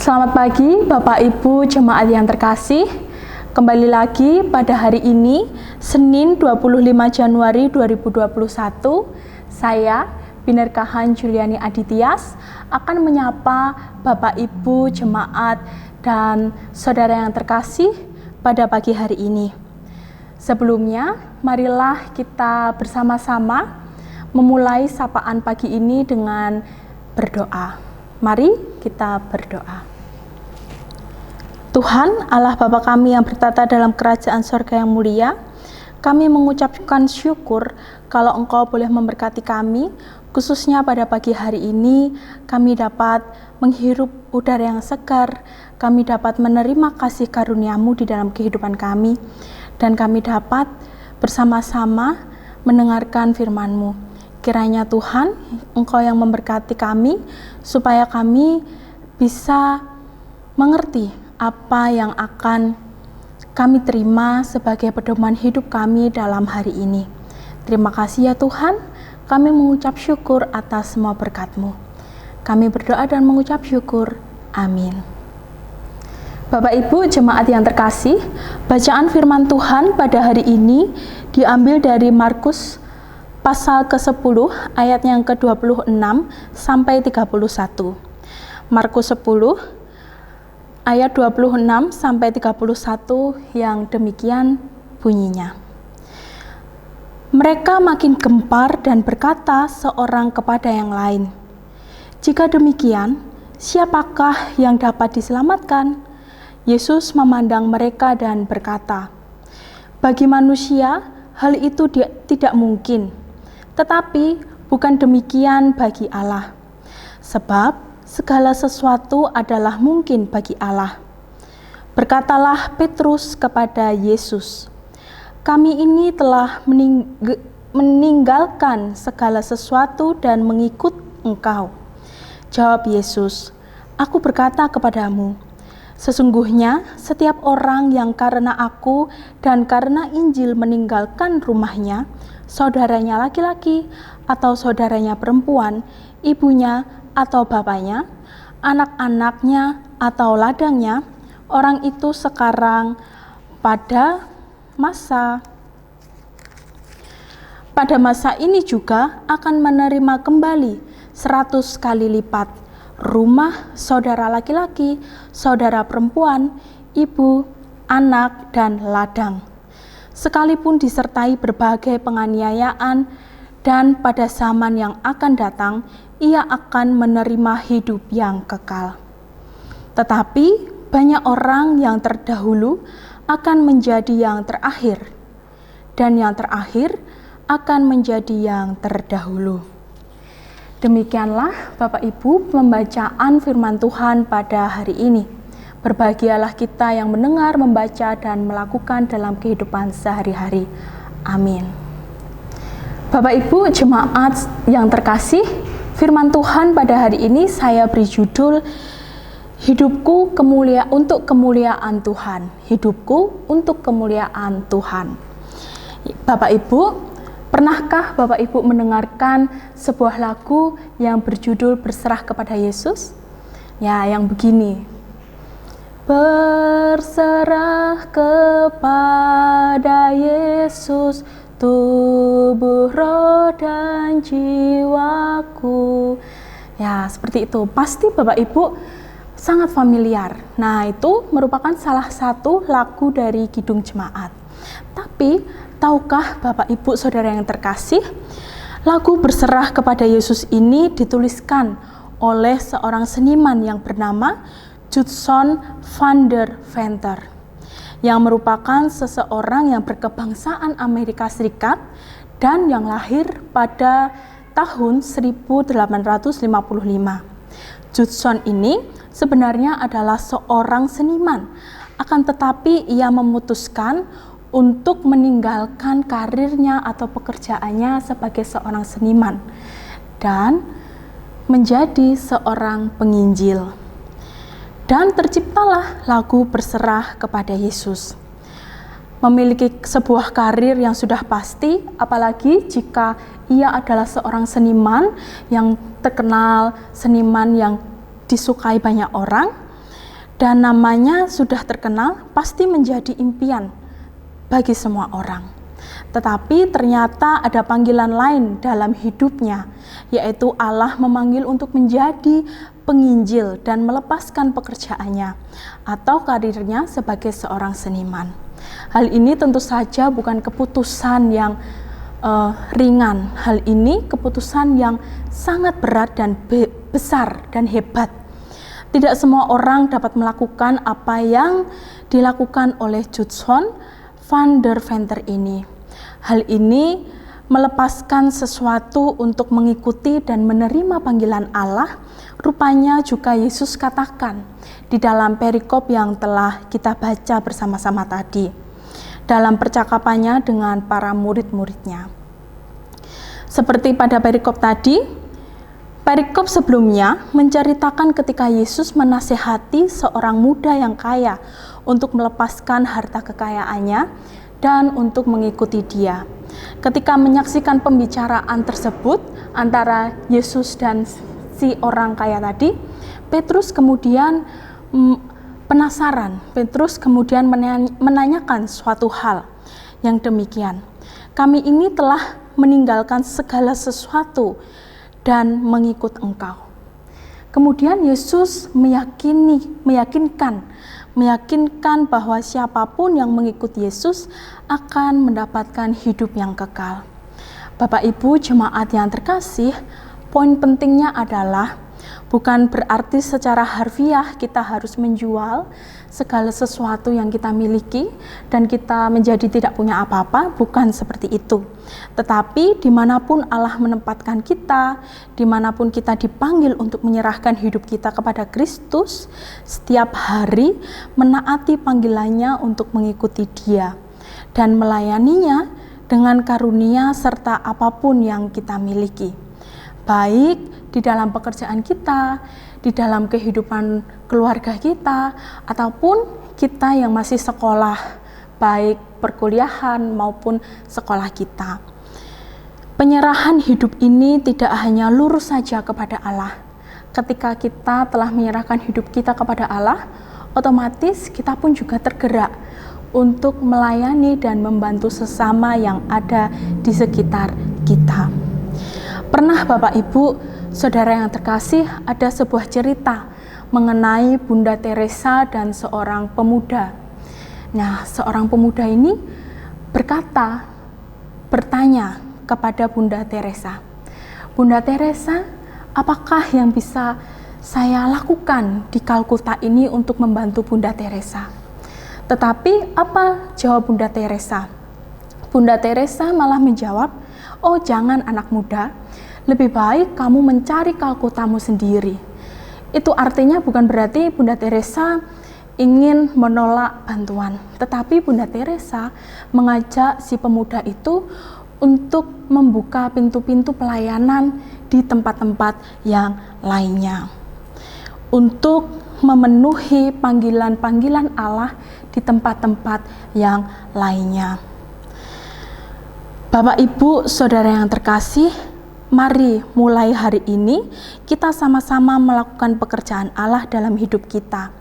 Selamat pagi Bapak Ibu jemaat yang terkasih. Kembali lagi pada hari ini, Senin 25 Januari 2021, saya Binerkahan Juliani Adityas akan menyapa Bapak Ibu jemaat dan saudara yang terkasih pada pagi hari ini. Sebelumnya, marilah kita bersama-sama memulai sapaan pagi ini dengan berdoa. Mari kita berdoa. Tuhan Allah Bapa kami yang bertata dalam kerajaan sorga yang mulia, kami mengucapkan syukur kalau Engkau boleh memberkati kami, khususnya pada pagi hari ini kami dapat menghirup udara yang segar, kami dapat menerima kasih karunia-Mu di dalam kehidupan kami, dan kami dapat bersama-sama mendengarkan firman-Mu. Kiranya Tuhan, Engkau yang memberkati kami, supaya kami bisa mengerti apa yang akan kami terima sebagai pedoman hidup kami dalam hari ini. Terima kasih ya Tuhan, kami mengucap syukur atas semua berkat-Mu. Kami berdoa dan mengucap syukur. Amin. Bapak Ibu jemaat yang terkasih, bacaan firman Tuhan pada hari ini diambil dari Markus pasal ke-10 ayat yang ke-26 sampai 31. Markus 10 ayat 26 sampai 31 yang demikian bunyinya. Mereka makin gempar dan berkata seorang kepada yang lain, "Jika demikian, siapakah yang dapat diselamatkan?" Yesus memandang mereka dan berkata, "Bagi manusia hal itu tidak mungkin, tetapi bukan demikian bagi Allah. Sebab segala sesuatu adalah mungkin bagi Allah." Berkatalah Petrus kepada Yesus, "Kami ini telah meninggalkan segala sesuatu dan mengikut Engkau." Jawab Yesus, "Aku berkata kepadamu, sesungguhnya setiap orang yang karena Aku dan karena Injil meninggalkan rumahnya, saudaranya laki-laki atau saudaranya perempuan, ibunya atau bapaknya, anak-anaknya atau ladangnya, orang itu sekarang pada masa ini juga akan menerima kembali 100 kali lipat rumah, saudara laki-laki, saudara perempuan, ibu, anak, dan ladang, sekalipun disertai berbagai penganiayaan, dan pada zaman yang akan datang, ia akan menerima hidup yang kekal. Tetapi banyak orang yang terdahulu akan menjadi yang terakhir, dan yang terakhir akan menjadi yang terdahulu." Demikianlah Bapak Ibu pembacaan firman Tuhan pada hari ini. Berbahagialah kita yang mendengar, membaca, dan melakukan dalam kehidupan sehari-hari. Amin. Bapak Ibu jemaat yang terkasih, firman Tuhan pada hari ini saya beri judul Hidupku untuk kemuliaan Tuhan. Hidupku untuk kemuliaan Tuhan. Bapak Ibu, pernahkah Bapak Ibu mendengarkan sebuah lagu yang berjudul Berserah kepada Yesus? Ya, yang begini. Berserah kepada Yesus, tubuh, roh, dan jiwaku. Ya, seperti itu. Pasti Bapak Ibu sangat familiar. Nah, itu merupakan salah satu lagu dari Kidung Jemaat. Tapi, tahukah Bapak Ibu Saudara yang terkasih, lagu Berserah kepada Yesus ini dituliskan oleh seorang seniman yang bernama Judson van der Venter, yang merupakan seseorang yang berkebangsaan Amerika Serikat dan yang lahir pada tahun 1855. Judson ini sebenarnya adalah seorang seniman, akan tetapi ia memutuskan untuk meninggalkan karirnya atau pekerjaannya sebagai seorang seniman dan menjadi seorang penginjil. Dan terciptalah lagu Berserah kepada Yesus. Memiliki sebuah karir yang sudah pasti, apalagi jika ia adalah seorang seniman yang terkenal, seniman yang disukai banyak orang. dan namanya sudah terkenal, pasti menjadi impian bagi semua orang. Tetapi ternyata ada panggilan lain dalam hidupnya, yaitu Allah memanggil untuk menjadi penginjil dan melepaskan pekerjaannya atau karirnya sebagai seorang seniman. Hal ini tentu saja bukan keputusan yang ringan. Hal ini keputusan yang sangat berat dan besar dan hebat. Tidak semua orang dapat melakukan apa yang dilakukan oleh Judson van der Venter ini. Hal ini melepaskan sesuatu untuk mengikuti dan menerima panggilan Allah. Rupanya juga Yesus katakan di dalam perikop yang telah kita baca bersama-sama tadi, dalam percakapannya dengan para murid-muridnya. Seperti pada perikop tadi, perikop sebelumnya menceritakan ketika Yesus menasihati seorang muda yang kaya untuk melepaskan harta kekayaannya dan untuk mengikuti Dia. Ketika menyaksikan pembicaraan tersebut antara Yesus dan si orang kaya tadi, Petrus kemudian penasaran. Petrus kemudian menanyakan suatu hal yang demikian. Kami ini telah meninggalkan segala sesuatu dan mengikut Engkau. Kemudian Yesus meyakinkan bahwa siapapun yang mengikut Yesus akan mendapatkan hidup yang kekal. Bapak Ibu jemaat yang terkasih, poin pentingnya adalah bukan berarti secara harfiah kita harus menjual segala sesuatu yang kita miliki dan kita menjadi tidak punya apa-apa, bukan seperti itu. Tetapi dimanapun Allah menempatkan kita, dimanapun kita dipanggil untuk menyerahkan hidup kita kepada Kristus, setiap hari menaati panggilannya untuk mengikuti Dia dan melayaninya dengan karunia serta apapun yang kita miliki. Baik di dalam pekerjaan kita, di dalam kehidupan keluarga kita, ataupun kita yang masih sekolah, baik perkuliahan maupun sekolah kita. Penyerahan hidup ini tidak hanya lurus saja kepada Allah. Ketika kita telah menyerahkan hidup kita kepada Allah, otomatis kita pun juga tergerak untuk melayani dan membantu sesama yang ada di sekitar kita. Pernah Bapak Ibu, saudara yang terkasih, ada sebuah cerita mengenai Bunda Teresa dan seorang pemuda. Nah, seorang pemuda ini bertanya kepada Bunda Teresa, Bunda Teresa, apakah yang bisa saya lakukan di Kalkuta ini untuk membantu Bunda Teresa? Tetapi apa jawab Bunda Teresa? Bunda Teresa malah menjawab, oh jangan anak muda, lebih baik kamu mencari Kalkutamu sendiri. Itu artinya bukan berarti Bunda Teresa ingin menolak bantuan, tetapi Bunda Teresa mengajak si pemuda itu untuk membuka pintu-pintu pelayanan di tempat-tempat yang lainnya, untuk memenuhi panggilan-panggilan Allah di tempat-tempat yang lainnya. Bapak Ibu, saudara yang terkasih, mari mulai hari ini kita sama-sama melakukan pekerjaan Allah dalam hidup kita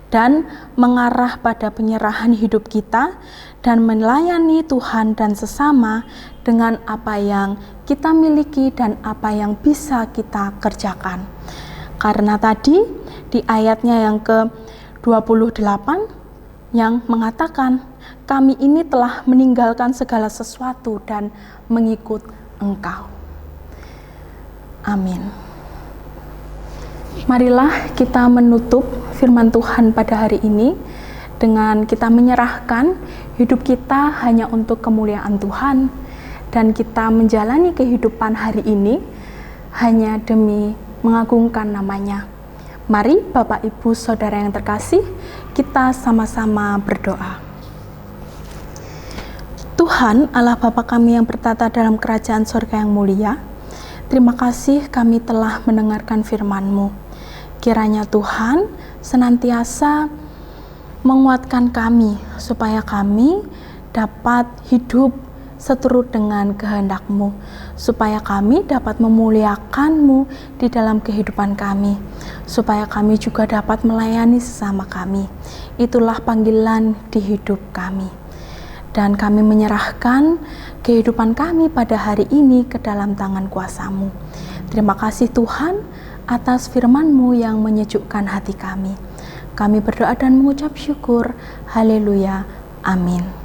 dan mengarah pada penyerahan hidup kita dan melayani Tuhan dan sesama dengan apa yang kita miliki dan apa yang bisa kita kerjakan. Karena tadi di ayatnya yang ke-28 yang mengatakan, kami ini telah meninggalkan segala sesuatu dan mengikut Engkau. Amin. Marilah kita menutup firman Tuhan pada hari ini dengan kita menyerahkan hidup kita hanya untuk kemuliaan Tuhan dan kita menjalani kehidupan hari ini hanya demi mengagungkan namanya. Mari Bapak Ibu Saudara yang terkasih, kita sama-sama berdoa. Tuhan Allah Bapa kami yang bertata dalam kerajaan surga yang mulia, terima kasih kami telah mendengarkan firman-Mu. Kiranya Tuhan senantiasa menguatkan kami supaya kami dapat hidup seturut dengan kehendak-Mu, supaya kami dapat memuliakan-Mu di dalam kehidupan kami, supaya kami juga dapat melayani sesama kami. Itulah panggilan di hidup kami. Dan kami menyerahkan kehidupan kami pada hari ini ke dalam tangan kuasa-Mu. Terima kasih Tuhan atas firman-Mu yang menyejukkan hati kami. Kami berdoa dan mengucap syukur. Haleluya. Amin.